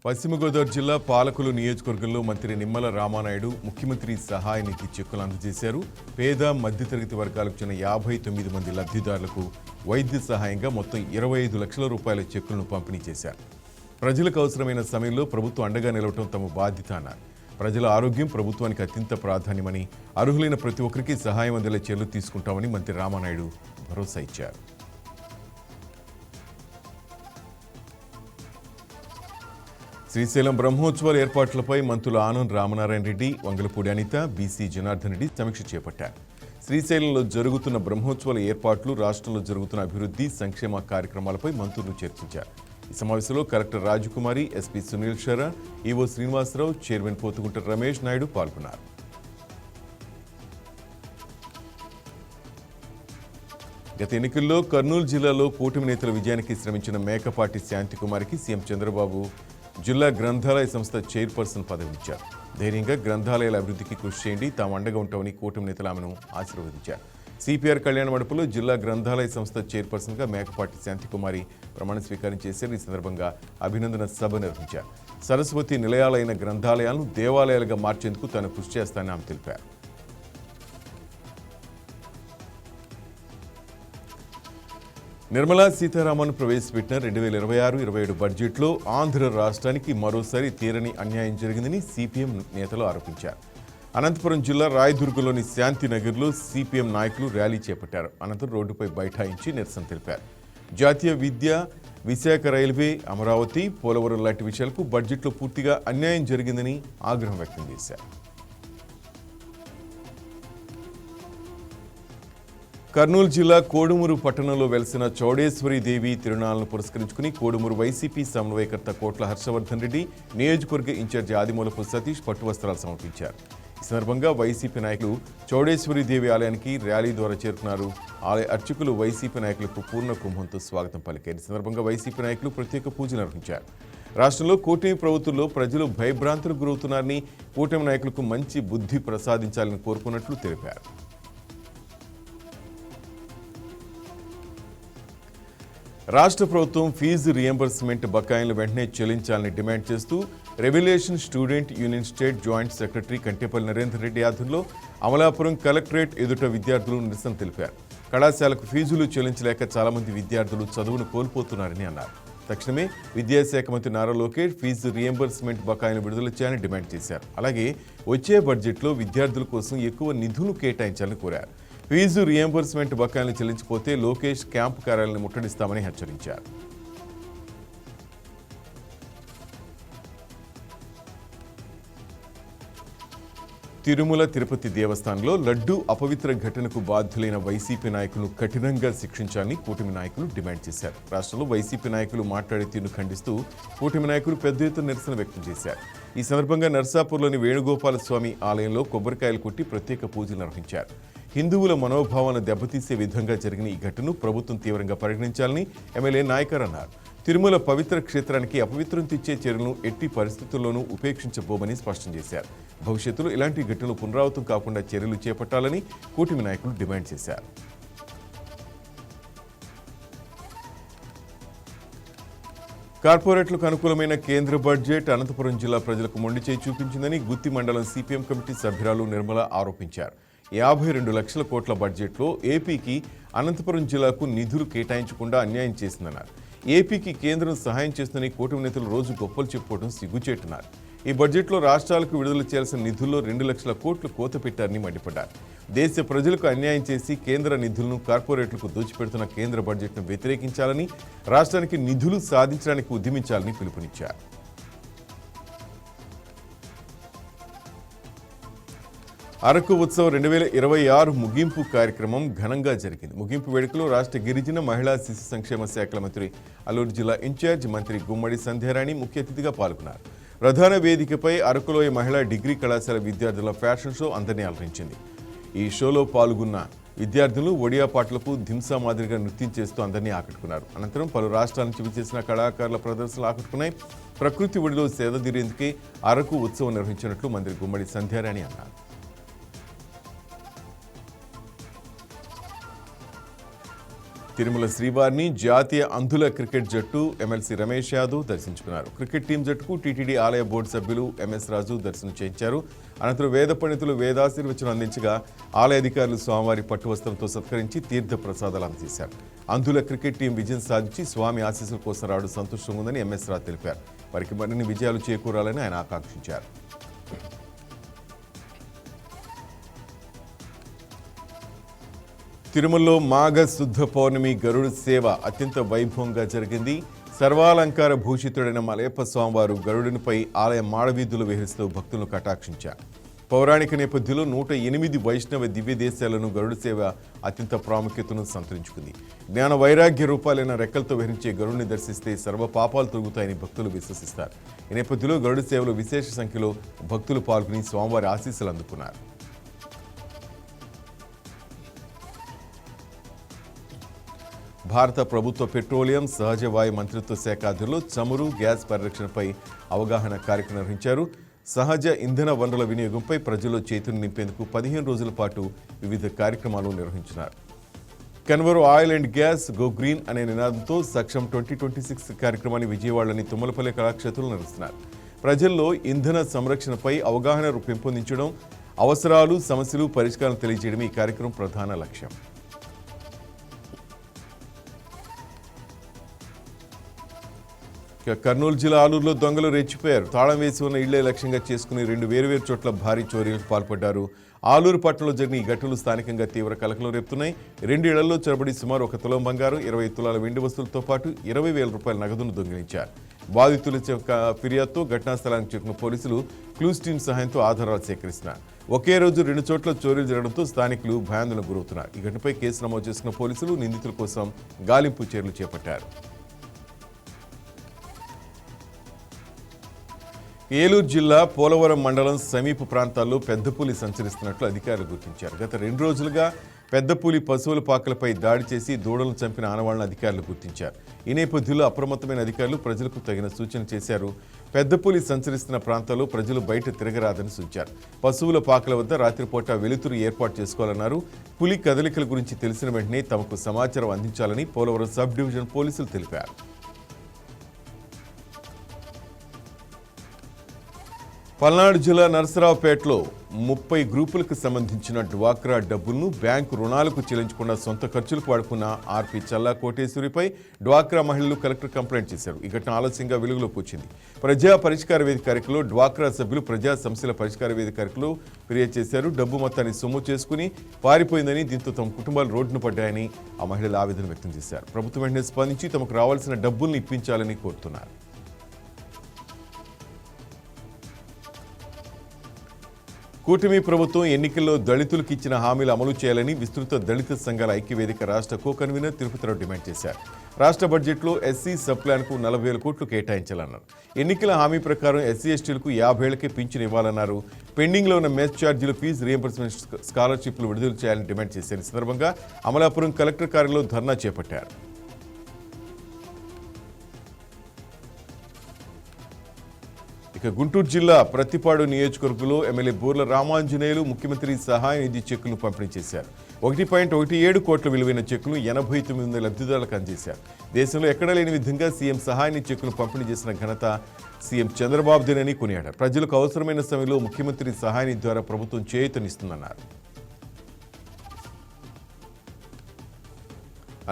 పశ్చిమ గోదావరి జిల్లా పాలకులు నియోజకవర్గంలో మంత్రి నిమ్మల రామానాయుడు ముఖ్యమంత్రి సహాయ నిధి చెక్కులు అందజేశారు. పేద మధ్యతరగతి వర్గాలకు చెందిన 59 మంది లబ్ధిదారులకు వైద్య సహాయంగా మొత్తం 25 లక్షల రూపాయల చెక్కులను పంపిణీ చేశారు. ప్రజలకు అవసరమైన సమయంలో ప్రభుత్వం అండగా నిలవటం తమ బాధ్యత అన్నారు. ప్రజల ఆరోగ్యం ప్రభుత్వానికి అత్యంత ప్రాధాన్యమని, అర్హులైన ప్రతి ఒక్కరికి సహాయం అందేలా చర్యలు తీసుకుంటామని మంత్రి రామానాయుడు భరోసా ఇచ్చారు. శ్రీశైలం బ్రహ్మోత్సవాల ఏర్పాట్లపై మంత్రులు ఆనం రామనారాయణ రెడ్డి, వంగలపూడి అనిత, బీసీ జనార్దన్ రెడ్డి సమీక్ష చేపట్టారు. శ్రీశైలంలో జరుగుతున్న బ్రహ్మోత్సవాల ఏర్పాట్లు, రాష్ట్రంలో జరుగుతున్న అభివృద్ధి సంక్షేమ కార్యక్రమాలపై మంత్రులు చర్చించారు. ఈ సమావేశంలో collector Rajakumari, SP Sunil Shara, EO Srinivasarao, chairman Pothugunta Ramesh Naidu పాల్గొన్నారు. గత ఎన్నికల్లో కర్నూలు జిల్లాలో కూటమి నేతల విజయానికి శ్రమించిన మేకపాటి శాంతికుమారికి సీఎం చంద్రబాబు జిల్లా గ్రంథాలయ సంస్థ చైర్పర్సన్ పదవి ఇచ్చారు. ధైర్యంగా గ్రంథాలయాల అభివృద్ధికి కృషి చేయండి, తాము అండగా ఉంటామని కూటమి నేతలు ఆమెను ఆశీర్వదించారు. సిపిఆర్ కళ్యాణ మండపంలో జిల్లా గ్రంథాలయ సంస్థ చైర్పర్సన్గా మేకపాటి శాంతికుమారి ప్రమాణ స్వీకారం చేశారు. ఈ సందర్భంగా అభినందన సభ నిర్వహించారు. సరస్వతి నిలయాలైన గ్రంథాలయాలను దేవాలయాలుగా మార్చేందుకు తాను కృషి చేస్తానని ఆమె తెలిపారు. నిర్మలా సీతారామన్ ప్రవేశపెట్టిన 2026-27 బడ్జెట్లో ఆంధ్ర రాష్ట్రానికి మరోసారి తీరని అన్యాయం జరిగిందని సిపిఎం నేతలు ఆరోపించారు. అనంతపురం జిల్లా రాయదుర్గంలోని శాంతినగర్లో సిపిఎం నాయకులు ర్యాలీ చేపట్టారు. అనంతరం రోడ్డుపై బైఠాయించి నిరసన తెలిపారు. జాతీయ విద్య, విశాఖ రైల్వే, అమరావతి, పోలవరం లాంటి విషయాలకు బడ్జెట్లో పూర్తిగా అన్యాయం జరిగిందని ఆగ్రహం వ్యక్తం చేశారు. కర్నూలు జిల్లా కోడుమూరు పట్టణంలో వెలిసిన చౌడేశ్వరి దేవి తిరునాళ్లను పురస్కరించుకుని కోడుమూరు వైసీపీ సమన్వయకర్త కోట్ల హర్షవర్ధన్ రెడ్డి, నియోజకవర్గ ఇన్ఛార్జి ఆదిమూలపు సతీష్ పట్టు వస్త్రాలు సమర్పించారు. ఈ సందర్భంగా వైసీపీ నాయకులు చౌడేశ్వరి దేవి ఆలయానికి ర్యాలీ ద్వారా చేరుకున్నారు. ఆలయ అర్చకులు వైసీపీ నాయకులకు పూర్ణ కుంభంతో స్వాగతం పలికారు. ఈ సందర్భంగా వైసీపీ నాయకులు ప్రత్యేక పూజలు నిర్వహించారు. రాష్ట్రంలో కూటమి ప్రభుత్వంలో ప్రజలు భయభ్రాంతులకు గురవుతున్నారని, కూటమి నాయకులకు మంచి బుద్ధి ప్రసాదించాలని కోరుకున్నట్లు తెలిపారు. రాష్ట్ర ప్రభుత్వం ఫీజు రియంబర్స్మెంట్ బకాయిలను వెంటనే చెల్లించాలని డిమాండ్ చేస్తూ revolution student union state joint secretary Kantepalli Narender Reddy ఆధ్వర్యంలో అమలాపురం కలెక్టరేట్ ఎదుట విద్యార్థులు నిరసన తెలిపారు. కళాశాలకు ఫీజులు చెల్లించలేక చాలా మంది విద్యార్థులు చదువును కోల్పోతున్నారని అన్నారు. తక్షణమే విద్యాశాఖ మంత్రి నారా లోకేష్ ఫీజు రియంబర్స్మెంట్ బకాయిలను విడుదల చేయాలని డిమాండ్ చేశారు. అలాగే వచ్చే బడ్జెట్లో విద్యార్థుల కోసం ఎక్కువ నిధులు కేటాయించాలని కోరారు. ఫీజు రియంబర్స్మెంట్ బకాయిలను చెల్లించకపోతే లోకేష్ క్యాంపు కార్యాలయాన్ని ముట్టడిస్తామని హెచ్చరించారు. తిరుమల తిరుపతి దేవస్థానంలో లడ్డూ అపవిత్ర ఘటనకు బాధ్యులైన వైసీపీ నాయకులను కఠినంగా శిక్షించాలని కూటమి నాయకులు డిమాండ్ చేశారు. రాష్ట్రంలో వైసీపీ నాయకులు మాట్లాడే తీరును ఖండిస్తూ కూటమి నాయకులు పెద్ద ఎత్తున నిరసన వ్యక్తం చేశారు. ఈ సందర్భంగా నర్సాపూర్లోని వేణుగోపాల స్వామి ఆలయంలో కొబ్బరికాయలు కొట్టి ప్రత్యేక పూజలు నిర్వహించారు. హిందువుల మనోభావాలను దెబ్బతీసే విధంగా జరిగిన ఈ ఘటనను ప్రభుత్వం తీవ్రంగా పరిగణించాలని ఎమ్మెల్యే నాయకర్ అన్నారు. తిరుమల పవిత్ర క్షేత్రానికి అపవిత్రం తెచ్చే చర్యలను ఎట్టి పరిస్థితుల్లోనూ ఉపేక్షించబోమని స్పష్టం చేశారు. భవిష్యత్తులో ఇలాంటి ఘటనలు పునరావృతం కాకుండా చర్యలు చేపట్టాలని కూటమి నాయకులు డిమాండ్ చేశారు. కార్పొరేట్లకు అనుకూలమైన కేంద్ర బడ్జెట్ అనంతపురం జిల్లా ప్రజలకు మొండి చేయి చూపించిందని గుత్తి మండలం సిపిఎం కమిటీ సభ్యురాలు నిర్మల ఆరోపించారు. 52 లక్షల కోట్ల బడ్జెట్లో ఏపీకి అనంతపురం జిల్లాకు నిధులు కేటాయించకుండా అన్యాయం చేసిందన్నారు. ఏపీకి కేంద్రం సహాయం చేస్తుందని కూటమి నేతలు రోజు గొప్పలు చెప్పుకోవడం సిగ్గుచేటున్నారు. ఈ బడ్జెట్లో రాష్ట్రాలకు విడుదల చేయాల్సిన నిధుల్లో 2 లక్షల కోట్లు కోత పెట్టారని మండిపడ్డారు. దేశ ప్రజలకు అన్యాయం చేసి కేంద్ర నిధులను కార్పొరేట్లకు దోచిపెడుతున్న కేంద్ర బడ్జెట్ను వ్యతిరేకించాలని, రాష్ట్రానికి నిధులు సాధించడానికి ఉద్యమించాలని పిలుపునిచ్చారు. అరకు ఉత్సవ్ 2026 ముగింపు కార్యక్రమం ఘనంగా జరిగింది. ముగింపు వేడుకలో రాష్ట్ర గిరిజన మహిళా శిశు సంక్షేమ శాఖల మంత్రి, అల్లూరు జిల్లా ఇన్ఛార్జ్ మంత్రి గుమ్మడి సంధ్యారాణి ముఖ్య అతిథిగా పాల్గొన్నారు. ప్రధాన వేదికపై అరకులోయ మహిళా డిగ్రీ కళాశాల విద్యార్థుల ఫ్యాషన్ షో అందరినీ అలరించింది. ఈ షోలో పాల్గొన్న విద్యార్థులు ఒడియా పాటలకు ధింసా మాదిరిగా నృత్యం చేస్తూ అందరినీ ఆకట్టుకున్నారు. అనంతరం పలు రాష్ట్రాల నుంచి విచ్చేసిన కళాకారుల ప్రదర్శనలు ఆకట్టుకున్నాయి. ప్రకృతి ఒడిలో సేదతీరేందుకే అరకు ఉత్సవం నిర్వహించినట్లు మంత్రి గుమ్మడి సంధ్యారాణి అన్నారు. తిరుమల శ్రీవారిని జాతీయ అంధుల క్రికెట్ జట్టు ఎమ్మెల్సీ రమేష్ యాదవ్ దర్శించుకున్నారు. క్రికెట్ టీం జట్టుకు టీటీడీ ఆలయ బోర్డు సభ్యులు ఎంఎస్ రాజు దర్శనం చేయించారు. అనంతరం వేద పండితులు వేదాశీర్వచనం అందించగా ఆలయ అధికారులు స్వామివారి పట్టు వస్త్రంతో సత్కరించి తీర్థ ప్రసాదాలు అందజేశారు. అంధుల క్రికెట్ టీం విజయం సాధించి స్వామి ఆశీస్సుల కోసం రావడం సంతోషంగా ఉందని ఎంఎస్ రాజు తెలిపారు. వారికి మరిన్ని విజయాలు చేకూరాలని ఆయన ఆకాంక్షించారు. తిరుమలలో మాఘ శుద్ధ పౌర్ణమి గరుడు సేవ అత్యంత వైభవంగా జరిగింది. సర్వాలంకార భూషితుడైన మలయప్ప స్వామివారు గరుడునిపై ఆలయ మాడవీధులు విహరిస్తూ భక్తులను కటాక్షించారు. పౌరాణిక నేపథ్యంలో 108 వైష్ణవ దివ్య దేశాలను గరుడు సేవ అత్యంత ప్రాముఖ్యతను సంతరించుకుంది. జ్ఞాన వైరాగ్య రూపాలైన రెక్కలతో విహరించే గరుడిని దర్శిస్తే సర్వ పాపాలు తొలగుతాయని భక్తులు విశ్వసిస్తారు. ఈ నేపథ్యంలో గరుడు సేవలో విశేష సంఖ్యలో భక్తులు పాల్గొని స్వామివారి ఆశీస్సులు అందుకున్నారు. భారత ప్రభుత్వ పెట్రోలియం సహజ వాయు మంత్రిత్వ శాఖ ఆధ్వర్యంలో చమురు గ్యాస్ పరిరక్షణపై అవగాహన కార్యక్రమం నిర్వహించారు. సహజ ఇంధన వనరుల వినియోగంపై ప్రజల్లో చైతన్యం నింపేందుకు 15 రోజుల పాటు వివిధ కార్యక్రమాలు నిర్వహించినారు. కన్వర్ oil and gas go green అనే నినాదంతో సక్షం 2026 కార్యక్రమాన్ని విజయవాడలోని తుమ్మలపల్లి కళాక్షేత్రంలో నిర్వహిస్తున్నారు. ప్రజల్లో ఇంధన సంరక్షణపై అవగాహన పెంపొందించడం, అవసరాలు సమస్యలు పరిష్కారం తెలియజేయడం ఈ కార్యక్రమం ప్రధాన లక్ష్యం. కర్నూలు జిల్లా ఆలూరులో దొంగలు రెచ్చిపోయారు. తాళం వేసి ఉన్న ఇళ్లే లక్ష్యంగా చేసుకుని 2 వేర్వేరు చోట్ల భారీ చోరీలకు పాల్పడ్డారు. ఆలూరు పట్టణంలో జరిగిన ఈ ఘటనలు స్థానికంగా తీవ్ర కలకలం రేపుతున్నాయి. 2 ఇళ్లలో చొరబడి సుమారు 1 తులం బంగారం, 20 తులాల వెండి వస్తువులతో పాటు 20,000 రూపాయల నగదును దొంగిలించారు. బాధితుల ఫిర్యాదుతో ఘటనా స్థలానికి చేరుకున్న పోలీసులు క్లూస్ టీం సహాయంతో ఆధారాలు సేకరిస్తున్నారు. ఒకే రోజు 2 చోట్ల చోరీలు జరగడంతో స్థానికులు భయాందోళనకు గురవుతున్నారు. ఈ ఘటనపై కేసు నమోదు చేసుకున్న పోలీసులు నిందితుల కోసం గాలింపు చర్యలు చేపట్టారు. ఏలూరు జిల్లా పోలవరం మండలం సమీప ప్రాంతాల్లో పెద్దపులి సంచరిస్తున్నట్లు అధికారులు గుర్తించారు. గత 2 రోజులుగా పెద్దపులి పశువుల పాకలపై దాడి చేసి దూడలను చంపిన ఆనవాళ్లను అధికారులు గుర్తించారు. ఈ నేపథ్యంలో అప్రమత్తమైన అధికారులు ప్రజలకు తగిన సూచన చేశారు. పెద్దపులి సంచరిస్తున్న ప్రాంతాల్లో ప్రజలు బయట తిరగరాదని సూచించారు. పశువుల పాకల వద్ద రాత్రిపూట వెలుతురు ఏర్పాటు చేసుకోవాలన్నారు. పులి కదలికల గురించి తెలిసిన వెంటనే తమకు సమాచారం అందించాలని పోలవరం సబ్ డివిజన్ పోలీసులు తెలిపారు. పల్నాడు జిల్లా నరసరావుపేటలో 30 గ్రూపులకు సంబంధించిన డ్వాక్రా డబ్బులను బ్యాంకు రుణాలకు చెల్లించకుండా సొంత ఖర్చులకు వాడుకున్న ఆర్పి చల్లా కోటేశ్వరిపై డ్వాక్రా మహిళలు కలెక్టర్ కంప్లైంట్ చేశారు. ఈ ఘటన ఆలస్యంగా వెలుగులోకి వచ్చింది. ప్రజా పరిష్కార వేదిక కార్యక్రమంలో డ్వాక్రా సభ్యులు ప్రజా సమస్యల పరిష్కార వేదిక కార్యక్రమంలో ఫిర్యాదు చేశారు. డబ్బు మొత్తాన్ని సొమ్ము చేసుకుని పారిపోయిందని, దీంతో తమ కుటుంబాలు రోడ్డును పడ్డాయని ఆ మహిళలు ఆవేదన వ్యక్తం చేశారు. ప్రభుత్వం వెంటనే స్పందించి తమకు రావాల్సిన డబ్బుల్ని ఇప్పించాలని కోరుతున్నారు. కూటమి ప్రభుత్వం ఎన్నికల్లో దళితులకు ఇచ్చిన హామీలు అమలు చేయాలని విస్తృత దళిత సంఘాల ఐక్యవేదిక రాష్ట్ర కో కన్వీనర్ తిరుపతిరావు డిమాండ్ చేశారు. రాష్ట్ర బడ్జెట్లో ఎస్సీ సబ్ ప్లాన్కు 40,000 కోట్లు కేటాయించాలన్నారు. ఎన్నికల హామీ ప్రకారం ఎస్సీ ఎస్టీలకు 50 ఏళ్లకే పింఛను ఇవ్వాలన్నారు. పెండింగ్లో ఉన్న మెస్ ఛార్జీలు, ఫీజు రీయింబర్స్మెంట్, స్కాలర్షిప్లు విడుదల చేయాలని డిమాండ్ చేశారు. ఈ సందర్భంగా అమలాపురం కలెక్టర్ కార్యాలయంలో ధర్నా చేపట్టారు. ఇక గుంటూరు జిల్లా ప్రత్తిపాడు నియోజకవర్గంలో ఎమ్మెల్యే బూర్ల రామాంజనేయులు ముఖ్యమంత్రి సహాయ నిధి చెక్కులను పంపిణీ చేశారు. 1.17 కోట్ల విలువైన చెక్కులను 89 మంది లబ్ధిదారులకు అందజేశారు. దేశంలో ఎక్కడా లేని విధంగా సీఎం సహాయ నిధి చెక్కును పంపిణీ చేసిన ఘనత సీఎం చంద్రబాబుదేనని కొనియాడారు. ప్రజలకు అవసరమైన సమయంలో ముఖ్యమంత్రి సహాయ నిధి ద్వారా ప్రభుత్వం చేయూతనిస్తుందన్నారు.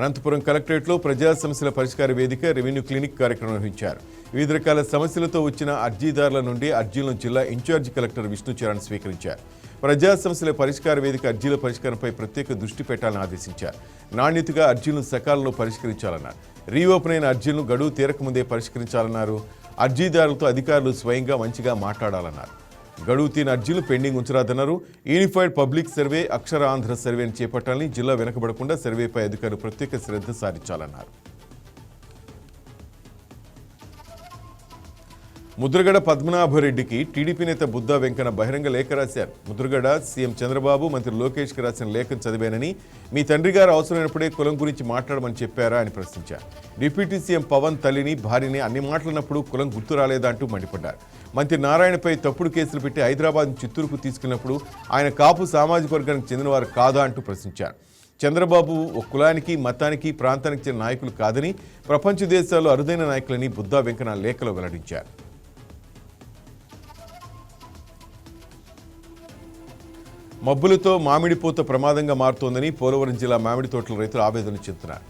అనంతపురం కలెక్టరేట్లో ప్రజా సమస్యల పరిష్కార వేదిక, రెవెన్యూ క్లినిక్ కార్యక్రమం నిర్వహించారు. వివిధ రకాల సమస్యలతో వచ్చిన అర్జీదారుల నుండి అర్జీలను జిల్లా ఇన్ఛార్జి కలెక్టర్ విష్ణుచరణ్ స్వీకరించారు. ప్రజా సమస్యల పరిష్కార వేదిక అర్జీల పరిష్కారంపై ప్రత్యేక దృష్టి పెట్టాలని ఆదేశించారు. నాణ్యతగా అర్జీలను సకాలంలో పరిష్కరించాలన్నారు. రీఓపెన్ అయిన అర్జీలను గడువు తీరకముందే పరిష్కరించాలన్నారు. అర్జీదారులతో అధికారులు స్వయంగా మంచిగా మాట్లాడాలన్నారు. గడువు తీరిన అర్జీలు పెండింగ్ ఉంచరాదన్నారు. యూనిఫైడ్ పబ్లిక్ సర్వే, అక్షర ఆంధ్ర సర్వేని చేపట్టాలని, జిల్లా వెనకబడకుండా సర్వేపై అధికారులు ప్రత్యేక శ్రద్ధ సారించాలన్నారు. ముద్రగడ పద్మనాభరెడ్డికి టీడీపీ నేత బుద్దా వెంకన్న బహిరంగ లేఖ రాశారు. ముద్రగడ సీఎం చంద్రబాబు, మంత్రి లోకేష్కి రాసిన లేఖను చదివానని, మీ తండ్రి గారు అవసరమైనప్పుడే కులం గురించి మాట్లాడమని చెప్పారా అని ప్రశ్నించారు. డిప్యూటీ సీఎం పవన్ తల్లిని, భార్యని అన్ని మాట్లాడినప్పుడు కులం గుర్తు రాలేదా అంటూ మండిపడ్డారు. మంత్రి నారాయణపై తప్పుడు కేసులు పెట్టి హైదరాబాద్ చిత్తూరుకు తీసుకెళ్లినప్పుడు ఆయన కాపు సామాజిక వర్గానికి చెందినవారు కాదా అంటూ ప్రశ్నించారు. చంద్రబాబు ఒక కులానికి మతానికి ప్రాంతానికి చెందిన నాయకులు కాదని ప్రపంచ దేశాల్లో అరుదైన నాయకులని బుద్దా వెంకన్న లేఖలో వెల్లడించారు. మబ్బులతో మామిడి పూత ప్రమాదంగా మారుతోందని పోలవరం జిల్లా మామిడి తోటల రైతులు ఆవేదన చెందుతున్నారు.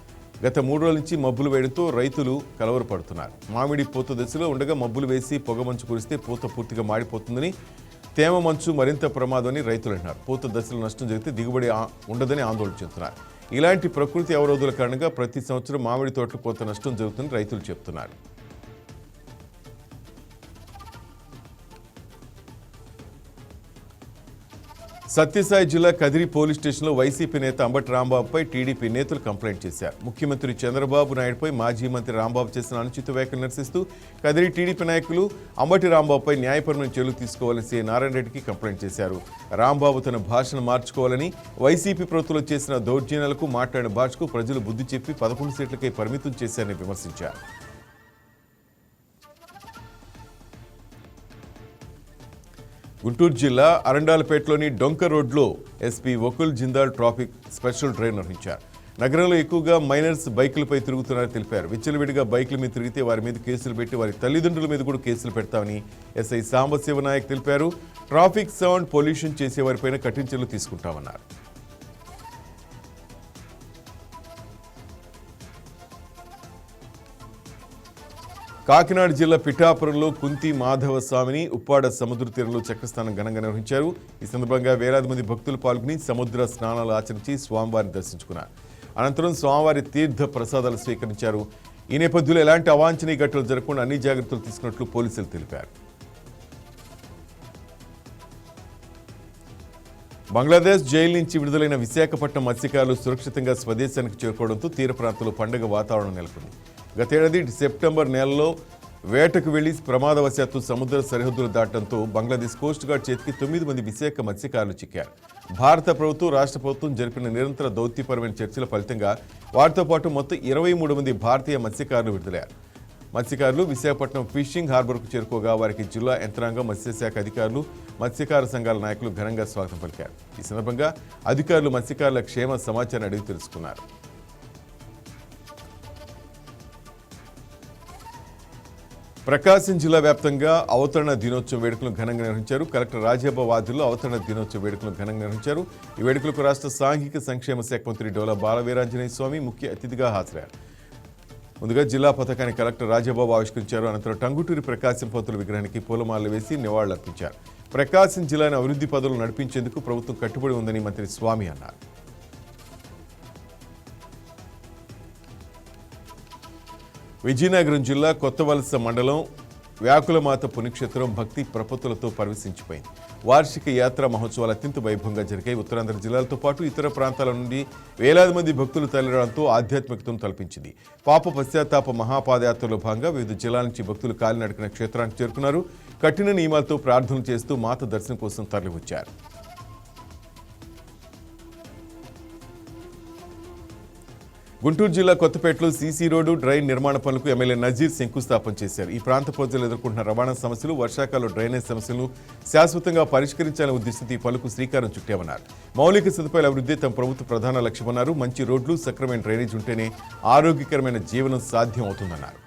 గత 3 రోజుల నుంచి మబ్బులు వేయడంతో రైతులు కలవరపడుతున్నారు. మామిడి పూత దశలో ఉండగా మబ్బులు వేసి పొగమంచు కురిస్తే పూత పూర్తిగా మాడిపోతుందని, తేమ మంచు మరింత ప్రమాదమని రైతులు అంటున్నారు. పూత దశలో నష్టం జరిగితే దిగుబడి ఉండదని ఆందోళన చెందుతున్నారు. ఇలాంటి ప్రకృతి అవరోధాల కారణంగా ప్రతి సంవత్సరం మామిడి తోటలకు కొంత నష్టం జరుగుతుందని రైతులు చెబుతున్నారు. సత్యసాయి జిల్లా కదిరి పోలీస్ స్టేషన్లో వైసీపీ నేత అంబటి రాంబాబుపై టీడీపీ నేతలు కంప్లైంట్ చేశారు. ముఖ్యమంత్రి చంద్రబాబు నాయుడుపై మాజీ మంత్రి రాంబాబు చేసిన అనుచిత వ్యాఖ్యలు నిరసిస్తూ కదిరి టీడీపీ నాయకులు అంబటి రాంబాబుపై న్యాయపరమైన చర్యలు తీసుకోవాలని సి నారాయణ రెడ్డికి కంప్లైంట్ చేశారు. రాంబాబు తన భాషను మార్చుకోవాలని, వైసీపీ ప్రభుత్వంలో చేసిన దౌర్జన్యాలకు, మాట్లాడిన భాషకు ప్రజలు బుద్ధి చెప్పి 11 సీట్లకే పరిమితం చేశారని విమర్శించారు. గుంటూరు జిల్లా అరండాలపేటలోని డొంక రోడ్లో SP Vakul Jindal traffic special drive నిర్వహించారు. నగరంలో ఎక్కువగా మైనర్స్ బైకులపై తిరుగుతున్నారని తెలిపారు. విచ్చలవిడిగా బైకుల మీద తిరిగితే వారి మీద కేసులు పెట్టి వారి తల్లిదండ్రుల మీద కూడా కేసులు పెడతామని ఎస్ఐ సాంబశివనాయక్ తెలిపారు. ట్రాఫిక్ సౌండ్ పొల్యూషన్ చేసేవారిపైన కఠిన చర్యలు తీసుకుంటామన్నారు. కాకినాడ జిల్లా పిఠాపురంలో కుంతి మాధవ స్వామిని ఉప్పాడ సముద్ర తీరంలో చక్రస్నానం ఘనంగా నిర్వహించారు. ఈ సందర్భంగా వేలాది మంది భక్తులు పాల్గొని సముద్ర స్నానాలు ఆచరించి స్వామివారిని దర్శించుకున్నారు. అనంతరం స్వామివారి తీర్థ ప్రసాదాలు స్వీకరించారు. ఈ నేపథ్యంలో ఎలాంటి అవాంఛనీయ ఘటనలు జరగకుండా అన్ని జాగ్రత్తలు తీసుకున్నట్లు పోలీసులు తెలిపారు. బంగ్లాదేశ్ జైలు నుంచి విడుదలైన విశాఖపట్నం మత్స్యకారులు సురక్షితంగా స్వదేశానికి చేరుకోవడంతో తీర ప్రాంతంలో పండుగ వాతావరణం నెలకొంది. గతేడాది సెప్టెంబర్ నెలలో వేటకు వెళ్లి ప్రమాదవశాత్తు సముద్ర సరిహద్దులు దాటడంతో బంగ్లాదేశ్ కోస్ట్ గార్డ్ చేతికి 9 మంది విశాఖ మత్స్యకారులు చిక్కారు. భారత ప్రభుత్వం, రాష్ట్ర ప్రభుత్వం జరిపిన నిరంతర దౌత్యపరమైన చర్చల ఫలితంగా వారితో పాటు మొత్తం 23 మంది భారతీయ మత్స్యకారులు విడుదలయ్యారు. మత్స్యకారులు విశాఖపట్నం ఫిషింగ్ హార్బర్కు చేరుకోగా వారికి జిల్లా యంత్రాంగం, మత్స్యశాఖ అధికారులు, మత్స్యకార సంఘాల నాయకులు ఘనంగా స్వాగతం పలికారు. ఈ సందర్భంగా అధికారులు మత్స్యకారుల క్షేమ సమాచారాన్ని అడిగి తెలుసుకున్నారు. ప్రకాశం జిల్లా వ్యాప్తంగా అవతరణ దినోత్సవ వేడుకలను ఘనంగా నిర్వహించారు. కలెక్టర్ రాజాబాబు ఆధ్వర్యంలో అవతరణ దినోత్సవ వేడుకలను ఘనంగా నిర్వహించారు. ఈ వేడుకలకు రాష్ట్ర సాంఘిక సంక్షేమ శాఖ మంత్రి డోలా బాలవీరాంజనేయ స్వామి ముఖ్య అతిథిగా హాజరయ్యారు. ముందుగా జిల్లా పథకాన్ని కలెక్టర్ రాజాబాబు ఆవిష్కరించారు. అనంతరం టంగుటూరి ప్రకాశం పంతుల విగ్రహానికి పూలమాలలు వేసి నివాళులర్పించారు. ప్రకాశం జిల్లాను అభివృద్ధి పదవులు నడిపించేందుకు ప్రభుత్వం కట్టుబడి ఉందని మంత్రి స్వామి అన్నారు. విజయనగరం జిల్లా కొత్తవలస మండలం వ్యాకులమాత పుణ్యక్షేత్రం భక్తి ప్రపత్తులతో పరవశించిపోయింది. వార్షిక యాత్రా మహోత్సవాలు అత్యంత వైభవంగా జరిగాయి. ఉత్తరాంధ్ర జిల్లాలతో పాటు ఇతర ప్రాంతాల నుండి వేలాది మంది భక్తులు తరలిరావడంతో ఆధ్యాత్మికతను తలపించింది. పాప పశ్చాత్తాప మహాపాదయాత్రలో భాగంగా వివిధ జిల్లాల నుంచి భక్తులు కాలినడకన క్షేత్రానికి చేరుకున్నారు. కఠిన నియమాలతో ప్రార్థనలు చేస్తూ మాత దర్శనం కోసం తరలివచ్చారు. గుంటూరు జిల్లా కొత్తపేటలో సీసీ రోడ్డు, డ్రైన్ నిర్మాణ పనులకు ఎమ్మెల్యే నజీర్ శంకుస్థాపన చేశారు. ఈ ప్రాంత ప్రజలు ఎదుర్కొంటున్న రవాణా సమస్యలు, వర్షాకాలంలో డ్రైనేజ్ సమస్యలను శాశ్వతంగా పరిష్కరించాలనే ఉద్దేశంతో ఈ పనులకు శ్రీకారం చుట్టామన్నారు. మౌలిక సదుపాయాల అభివృద్ధి తమ ప్రభుత్వ ప్రధాన లక్ష్యమన్నారు. మంచి రోడ్లు, సక్రమైన డ్రైనేజ్ ఉంటేనే ఆరోగ్యకరమైన జీవనం సాధ్యం అవుతుందన్నారు.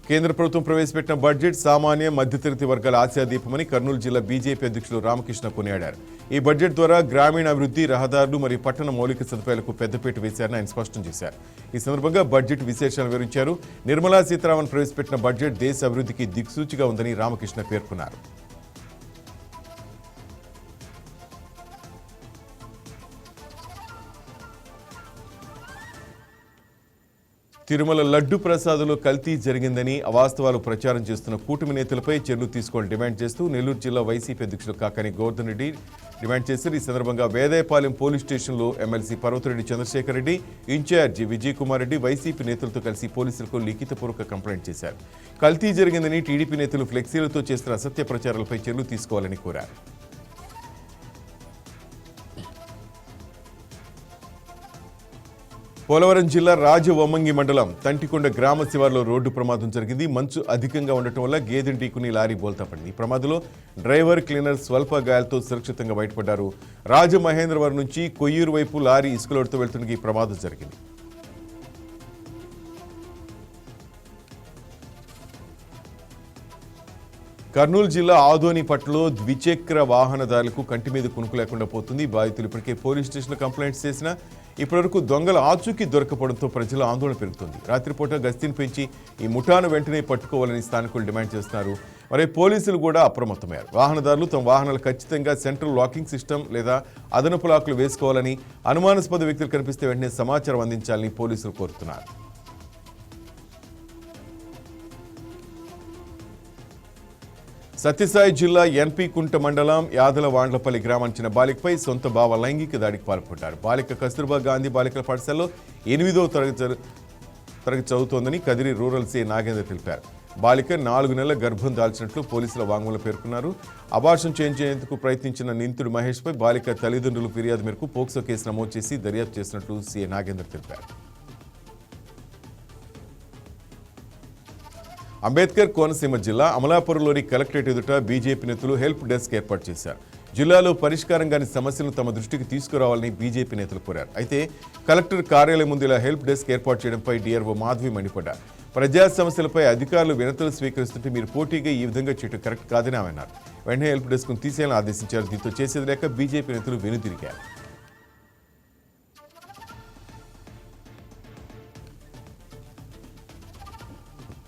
కేంద్ర ప్రభుత్వం ప్రవేశపెట్టిన బడ్జెట్ సామాన్య, మధ్యతరగతి వర్గాల ఆశాదీపమని కర్నూలు జిల్లా బీజేపీ అధ్యక్షులు రామకృష్ణ కొనియాడారు. ఈ బడ్జెట్ ద్వారా గ్రామీణ అభివృద్ధి, రహదారులు మరియు పట్టణ మౌలిక సదుపాయాలకు పెద్దపీట వేశారని ఆయన స్పష్టం చేశారు. ఈ సందర్భంగా బడ్జెట్ విశేషాలు వివరించారు. నిర్మలా సీతారామన్ ప్రవేశపెట్టిన బడ్జెట్ దేశ అభివృద్ధికి దిక్సూచిగా ఉందని రామకృష్ణ పేర్కొన్నారు. తిరుమల లడ్డు ప్రసాదంలో కల్తీ జరిగిందని అవాస్తవాలు ప్రచారం చేస్తున్న కూటమి నేతలపై చర్యలు తీసుకోవాలని డిమాండ్ చేస్తూ నెల్లూరు జిల్లా వైసీపీ అధ్యక్షులు కాకాని గోవర్ధన్ రెడ్డి డిమాండ్ చేశారు. ఈ సందర్భంగా వేదాయపాలెం పోలీస్ స్టేషన్లో ఎమ్మెల్సీ పర్వతరెడ్డి చంద్రశేఖర్ రెడ్డి, ఇన్ఛార్జి విజయ్ కుమార్ రెడ్డి వైసీపీ నేతలతో కలిసి పోలీసులకు లిఖితపూర్వక కంప్లైంట్ చేశారు. కల్తీ జరిగిందని టీడీపీ నేతలు ఫ్లెక్సీలతో చేస్తున్న అసత్య ప్రచారాలపై చర్యలు తీసుకోవాలని కోరారు. పోలవరం జిల్లా రాజవొమ్మంగి మండలం తంటికొండ గ్రామ శివార్లో రోడ్డు ప్రమాదం జరిగింది. మంచు అధికంగా ఉండటం వల్ల గేదెను ఢీకొని లారీ బోల్తా పడింది. ఈ ప్రమాదంలో డ్రైవర్, క్లీనర్ స్వల్ప గాయాలతో సురక్షితంగా బయటపడ్డారు. రాజమహేంద్రవరం నుంచి కొయ్యూరు వైపు లారీ ఇసుకలోడుతూ వెళ్తుండగా ఈ ప్రమాదం జరిగింది. కర్నూలు జిల్లా ఆదోనిపట్లలో ద్విచక్ర వాహనదారులకు కంటి మీద కునుకు లేకుండా పోతుంది. బాధితులు ఇప్పటికే పోలీస్ స్టేషన్లో కంప్లైంట్స్ చేసినా ఇప్పటివరకు దొంగల ఆచూకీ దొరకపోవడంతో ప్రజల ఆందోళన పెరుగుతుంది. రాత్రిపూట గస్తీని పెంచి ఈ ముఠాను వెంటనే పట్టుకోవాలని స్థానికులు డిమాండ్ చేస్తున్నారు. మరి పోలీసులు కూడా అప్రమత్తమయ్యారు. వాహనదారులు తమ వాహనాలు ఖచ్చితంగా సెంట్రల్ లాకింగ్ సిస్టమ్ లేదా అదనపు లాకులు వేసుకోవాలని, అనుమానాస్పద వ్యక్తులు కనిపిస్తే వెంటనే సమాచారం అందించాలని పోలీసులు కోరుతున్నారు. సత్యసాయి జిల్లా ఎన్పి కుంట మండలం యాదలవాండ్లపల్లి గ్రామానికి చెందిన బాలికపై సొంత బావ లైంగిక దాడికి పాల్పడ్డారు. బాలిక కస్తూర్బా గాంధీ బాలికల పాఠశాలలో 8వ తరగతి చదువుతోందని కదిరి రూరల్ సీఐ నాగేంద్ర తెలిపారు. బాలిక 4 నెలల గర్భం దాల్చినట్లు పోలీసుల వాంగ్మూలంలో పేర్కొన్నారు. అబార్షన్ చేయించేందుకు ప్రయత్నించిన నిందితుడు మహేష్పై బాలిక తల్లిదండ్రులు ఫిర్యాదు మేరకు పోక్సో కేసు నమోదు చేసి దర్యాప్తు చేసినట్లు సీఐ నాగేంద్ర తెలిపారు. అంబేద్కర్ కోనసీమ జిల్లా అమలాపురంలోని కలెక్టరేట్ ఎదుట బీజేపీ నేతలు హెల్ప్ డెస్క్ ఏర్పాటు చేశారు. జిల్లాలో పరిష్కారం కాని సమస్యలను తమ దృష్టికి తీసుకురావాలని బీజేపీ నేతలు కోరారు. అయితే కలెక్టర్ కార్యాలయం ముందు ఇలా హెల్ప్ డెస్క్ ఏర్పాటు చేయడంపై డీఆర్ఓ మాధవి మండిపడ్డారు. ప్రజా సమస్యలపై అధికారులు వినతులు స్వీకరిస్తుంటే మీరు పోటీగా ఈ విధంగా చేయడం కరెక్ట్ కాదని ఆమె అన్నారు. వెంటనే హెల్ప్ డెస్క్ను తీసేయాలని ఆదేశించారు. దీంతో చేసేది లేక బీజేపీ నేతలు వెనుతిరిగారు.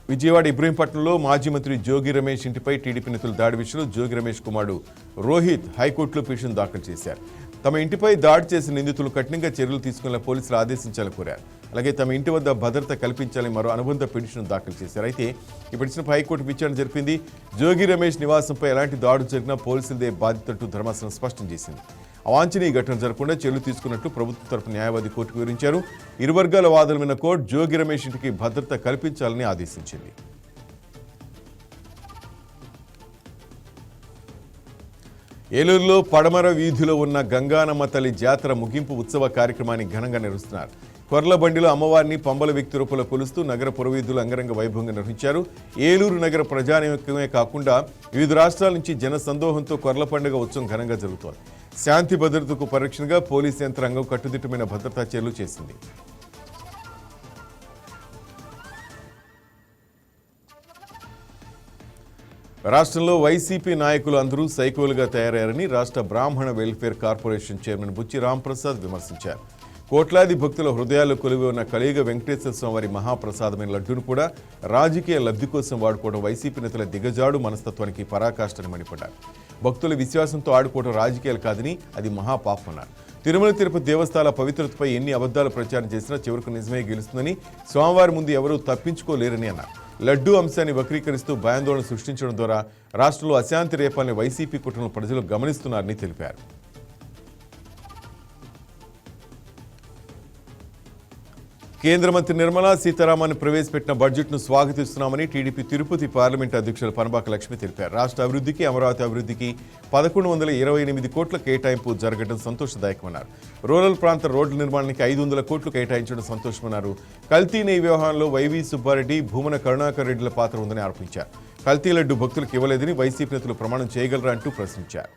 విజయవాడ ఇబ్రహీంపట్నంలో మాజీ మంత్రి జోగి రమేష్ ఇంటిపై టీడీపీ నేతలు దాడి విషయంలో జోగి రమేష్ కుమారుడు రోహిత్ హైకోర్టులో పిటిషన్ దాఖలు చేశారు. తమ ఇంటిపై దాడి చేసిన నిందితులు కఠినంగా చర్యలు తీసుకున్న పోలీసులు ఆదేశించాలని కోరారు. అలాగే తమ ఇంటి వద్ద భద్రత కల్పించాలని మరో అనుబంధ పిటిషన్ దాఖలు చేశారు. అయితే ఈ పిటిషన్పై హైకోర్టు విచారణ జరిపింది. జోగి రమేష్ నివాసంపై ఎలాంటి దాడులు జరిగినా పోలీసులదే బాధ్యతట్టు ధర్మాసనం స్పష్టం చేసింది. అవాంఛనీయ ఘటన జరగకుండా చర్యలు తీసుకున్నట్లు ప్రభుత్వ తరపు న్యాయవాది కోర్టుకు వివరించారు. ఇరు వర్గాల వాదనలు విన్న కోర్టు జోగి రమేష్ ఇంటికి భద్రత కల్పించాలని ఆదేశించింది. ఏలూరులో పడమర వీధిలో ఉన్న గంగానమ్మ తల్లి జాతర ముగింపు ఉత్సవ కార్యక్రమాన్ని ఘనంగా నిర్వహిస్తున్నారు. కొర్లబండిలో అమ్మవారిని పంబల వ్యక్తి రూపంలో కొలుస్తూ నగర పురవీధులు అంగరంగ వైభవంగా నిర్వహించారు. ఏలూరు నగర ప్రజానీకమే కాకుండా వివిధ రాష్ట్రాల నుంచి జన సందోహంతో కొర్ల పండుగ ఉత్సవం ఘనంగా జరుగుతోంది. శాంతి భద్రతకు పరిరక్షణగా పోలీస్ యంత్రాంగం కట్టుదిట్టమైన భద్రతా చర్యలు చేసింది. రాష్ట్రంలో వైసీపీ నాయకులు అందరూ సైకోలుగా తయారయ్యారని రాష్ట్ర బ్రాహ్మణ వెల్ఫేర్ కార్పొరేషన్ చైర్మన్ బుచ్చి రాంప్రసాద్ విమర్శించారు. కోట్లాది భక్తుల హృదయాల్లో కొలువై ఉన్న కలియుగ వెంకటేశ్వర స్వామి వారి మహాప్రసాదమైన లడ్డూను కూడా రాజకీయ లబ్ధి కోసం వాడుకోవడం వైసీపీ నేతల దిగజాడు మనస్తత్వానికి పరాకాష్ఠని మండిపడ్డారు. భక్తుల విశ్వాసంతో ఆడుకోవడం రాజకీయాలు కాదని అది మహాపాపమన్నారు. తిరుమల తిరుపతి దేవస్థానాల పవిత్రతపై ఎన్ని అబద్ధాలు ప్రచారం చేసినా చివరకు నిజమే గెలుస్తుందని, స్వామివారి ముందు ఎవరూ తప్పించుకోలేరని అన్నారు. లడ్డూ అంశాన్ని వక్రీకరిస్తూ భయాందోళన సృష్టించడం ద్వారా రాష్ట్రంలో అశాంతి రేపాలని వైసీపీ కుట్రను ప్రజలు గమనిస్తున్నారని తెలిపారు. కేంద్ర మంత్రి నిర్మలా సీతారామన్ ప్రవేశపెట్టిన బడ్జెట్ను స్వాగతిస్తున్నామని టీడీపీ తిరుపతి పార్లమెంటు అధ్యక్షులు పనబాక లక్ష్మి తెలిపారు. రాష్ట్ర అభివృద్ధికి, అమరావతి అభివృద్ధికి 1128 కోట్ల కేటాయింపు జరగడం సంతోషదాయకమన్నారు. రూరల్ ప్రాంత రోడ్ల నిర్మాణానికి 500 కోట్లు కేటాయించడం సంతోషమన్నారు. కల్తీ నెయ్యి వ్యవహారంలో వైవి సుబ్బారెడ్డి, భూమన కరుణాకర్ రెడ్డిల పాత్ర ఉందని ఆరోపించారు. కల్తీ లడ్డు భక్తులకు ఇవ్వలేదని వైసీపీ నేతలు ప్రమాణం చేయగలరా అంటూ ప్రశ్నించారు.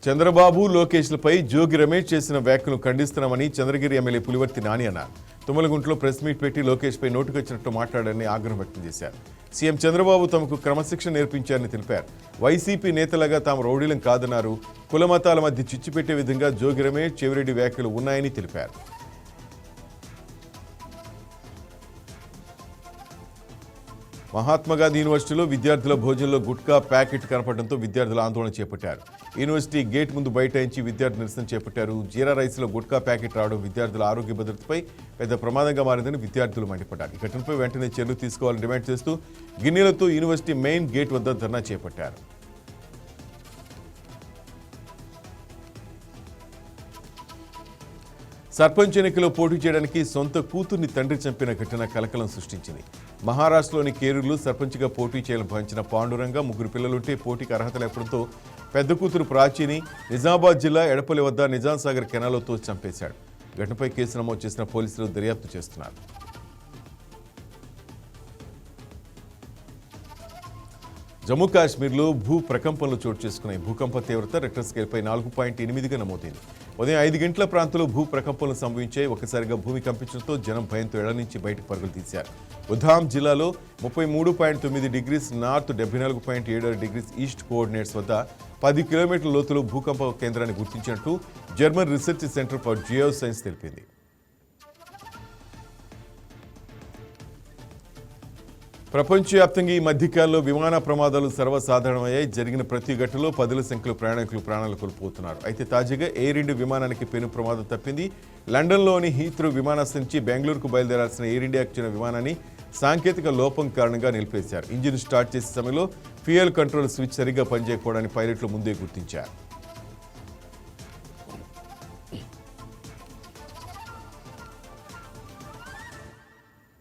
చంద్రబాబు, లోకేష్లపై జోగి రమేష్ చేసిన వ్యాఖ్యలు ఖండిస్తున్నామని చంద్రగిరి ఎమ్మెల్యే పులివర్తి నాని అన్నారు. తుమ్మలగుంటలో ప్రెస్ మీట్ పెట్టి లోకేష్పై నోటుకొచ్చినట్టు మాట్లాడారని ఆగ్రహం వ్యక్తం చేశారు. సీఎం చంద్రబాబు తమకు క్రమశిక్షణ నేర్పించారని తెలిపారు. వైసీపీ నేతలుగా తాము రౌడీలం కాదన్నారు. కుల మతాల మధ్య చిచ్చు పెట్టే విధంగా జోగి రమేష్, చెవిరెడ్డి వ్యాఖ్యలు ఉన్నాయని తెలిపారు. మహాత్మాగాంధీ యూనివర్సిటీలో విద్యార్థుల భోజనంలో గుట్కా ప్యాకెట్ కనపడడంతో విద్యార్థులు ఆందోళన చేపట్టారు. యూనివర్సిటీ గేట్ ముందు బైఠాయించి విద్యార్థులు నిరసన చేపట్టారు. జీరా రైస్లో గుట్కా ప్యాకెట్ రావడం విద్యార్థుల ఆరోగ్య భద్రతపై పెద్ద ప్రమాదంగా మారిందని విద్యార్థులు మండిపడ్డారు. ఈ ఘటనపై వెంటనే చర్యలు తీసుకోవాలని డిమాండ్ చేస్తూ గిన్నెలతో యూనివర్సిటీ మెయిన్ గేట్ వద్ద ధర్నా చేపట్టారు. సర్పంచ్ ఎన్నికలో పోటీ చేయడానికి సొంత కూతుర్ని తండ్రి చంపిన ఘటన కలకలం సృష్టించింది. మహారాష్ట్రలోని కేరూరులో సర్పంచ్గా పోటీ చేయాలని భావించిన పాండురంగ 3 పిల్లలుంటే పోటీకి అర్హత లేకపోవడంతో పెద్ద కూతురు ప్రాచీని నిజామాబాద్ జిల్లా ఎడపల్లి వద్ద నిజాంసాగర్ కెనాల్తో చంపేశాడు. ఘటనపై కేసు నమోదు చేసిన పోలీసులు దర్యాప్తు చేస్తున్నారు. జమ్మూ కాశ్మీర్లో భూ ప్రకంపనలు చోటు చేసుకున్నాయి. భూకంప తీవ్రత రిక్టర్ స్కేల్పై 4.8గా నమోదైంది. ఉదయం 5 గంటల ప్రాంతంలో భూ ప్రకంపనలు సంభవించాయి. ఒక్కసారిగా భూమి కంపించడంతో జనం భయంతో ఇళ్ల నుంచి బయటకు పరుగులు తీశారు. ఉధామ్ జిల్లాలో 33.9 degrees north, 74.7 degrees east coordinates వద్ద 10 కిలోమీటర్ల లోతులో భూకంప కేంద్రాన్ని గుర్తించినట్టు German research centre for geoscience తెలిపింది. ప్రపంచవ్యాప్తంగా ఈ మధ్యకాలంలో విమాన ప్రమాదాలు సర్వసాధారణమయ్యాయి. జరిగిన ప్రతి ఘటనలో 10ల సంఖ్యలో ప్రయాణికులు ప్రాణాలు కోల్పోతున్నారు. అయితే తాజాగా ఎయిర్ ఇండియా విమానానికి పెను ప్రమాదం తప్పింది. లండన్లోని హీత్రూ విమానాశ్రయం నుంచి బెంగళూరుకు బయలుదేరాల్సిన ఎయిర్ ఇండియాకు చెందిన విమానాన్ని సాంకేతిక లోపం కారణంగా నిలిపేశారు. ఇంజిన్ స్టార్ట్ చేసే సమయంలో ఫ్యూయల్ కంట్రోల్ స్విచ్ సరిగ్గా పనిచేయకపోవడాన్ని పైలట్లు ముందే గుర్తించారు.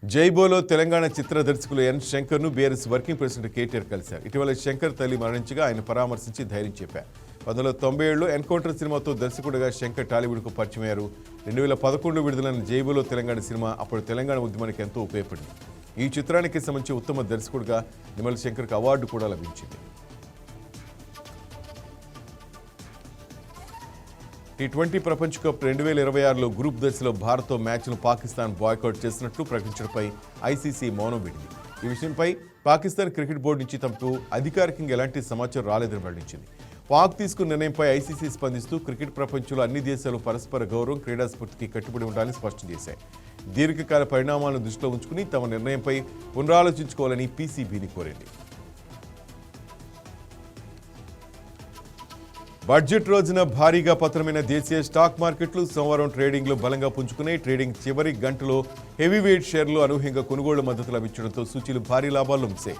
జైబోలో తెలంగాణ చిత్ర దర్శకులు ఎన్ శంకర్ను బీఆర్ఎస్ వర్కింగ్ ప్రెసిడెంట్ కేటీఆర్ కలిశారు. ఇటీవల శంకర్ తల్లి మరణించగా ఆయన పరామర్శించి ధైర్యం చెప్పారు. 1997లో ఎన్కౌంటర్ సినిమాతో దర్శకుడిగా శంకర్ టాలీవుడ్కు పరిచయమయ్యారు. 2011 విడుదలైన జైబోలో తెలంగాణ సినిమా అప్పుడు తెలంగాణ ఉద్యమానికి ఎంతో ఉపయోగపడింది. ఈ చిత్రానికి సంబంధించి ఉత్తమ దర్శకుడిగా నిమల్ శంకర్కు అవార్డు కూడా లభించింది. టీ20 ప్రపంచ కప్ 2026లో గ్రూప్ దశలో భారత్తో మ్యాచ్ను పాకిస్తాన్ బాయ్కాట్ చేసినట్లు ప్రకటించడంపై ఐసీసీ మౌనం వీడింది. ఈ విషయంపై పాకిస్తాన్ క్రికెట్ బోర్డు నుంచి తమకు అధికారికంగా ఎలాంటి సమాచారం రాలేదని వెల్లడించింది. పాక్ తీసుకున్న నిర్ణయంపై ఐసీసీ స్పందిస్తూ క్రికెట్ ప్రపంచంలో అన్ని దేశాలు పరస్పర గౌరవం, క్రీడా స్ఫూర్తికి కట్టుబడి ఉండాలని స్పష్టం చేశాయి. దీర్ఘకాల పరిణామాలను దృష్టిలో ఉంచుకుని తమ నిర్ణయంపై పునరాలోచించుకోవాలని పీసీబీని కోరింది. బడ్జెట్ రోజున భారీగా పతనమైన దేశీయ స్టాక్ మార్కెట్లు సోమవారం ట్రేడింగ్లో బలంగా పుంజుకున్నాయి. ట్రేడింగ్ చివరి గంటలో హెవీ వెయిట్ షేర్లు అనూహ్యంగా కొనుగోళ్ల మద్దతు లభించడంతో సూచీలు భారీ లాభాల్లో ముగిశాయి.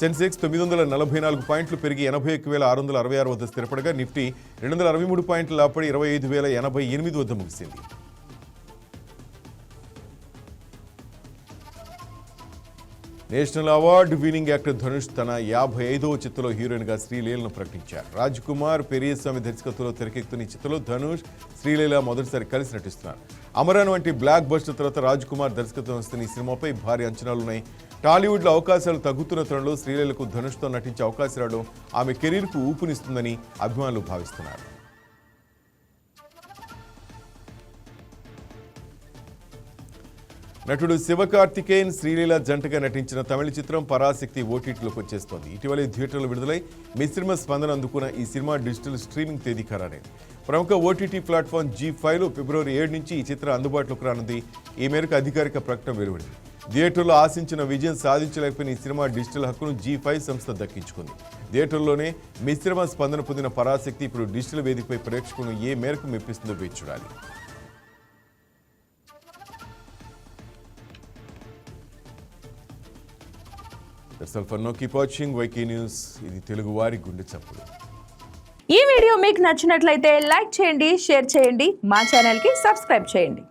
సెన్సెక్స్ 944 పాయింట్లు పెరిగి 81,666 వద్ద స్థిరపడగా నిఫ్టీ 263 పాయింట్లు లాభపడి 25,088 వద్ద ముగిసింది. National award winning actor Dhanush తన 55వ చిత్రంలో హీరోయిన్గా శ్రీలీలను ప్రకటించారు. రాజ్ కుమార్ పెరియస్వామి దర్శకత్వంలో తెరకెక్కుతున్న ఈ చిత్రంలో ధనుష్, శ్రీలీల మొదటిసారి కలిసి నటిస్తున్నారు. అమరన్ వంటి బ్లాక్ బస్టర్ తర్వాత రాజ్ కుమార్ దర్శకత్వం వస్తున్న ఈ సినిమాపై భారీ అంచనాలున్నాయి. టాలీవుడ్లో అవకాశాలు తగ్గుతున్న తరుణంలో శ్రీలీలకు ధనుష్తో నటించే అవకాశం రావడం ఆమె కెరీర్కు ఊపునిస్తుందని అభిమానులు భావిస్తున్నారు. నటుడు శివకార్తికేయన్, శ్రీలీల జంటగా నటించిన తమిళ చిత్రం పరాశక్తి ఓటీటీలోకి వచ్చేస్తోంది. ఇటీవలే థియేటర్లో విడుదలై మిశ్రమ స్పందన అందుకున్న ఈ సినిమా డిజిటల్ స్ట్రీమింగ్ తేదీ ఖరారైంది. ప్రముఖ ఓటీటీ ప్లాట్ఫామ్ జీ5లో ఫిబ్రవరి 7 నుంచి ఈ చిత్రం అందుబాటులోకి రానుంది. ఈ మేరకు అధికారిక ప్రకటన వెలువడింది. థియేటర్లో ఆశించిన విజయం సాధించలేకపోయిన ఈ సినిమా డిజిటల్ హక్కును జీ5 సంస్థ దక్కించుకుంది. థియేటర్లోనే మిశ్రమ స్పందన పొందిన పరాశక్తి ఇప్పుడు డిజిటల్ వేదికపై ప్రేక్షకులను ఏ మేరకు మెప్పిస్తుందో వేచి చూడాలి. Keep watching YK news. ఇది తెలుగు వారి గుండె చప్పుడు. ఈ వీడియో మీకు నచ్చినట్లయితే లైక్ చేయండి, షేర్ చేయండి, మా ఛానల్కి సబ్స్క్రైబ్ చేయండి.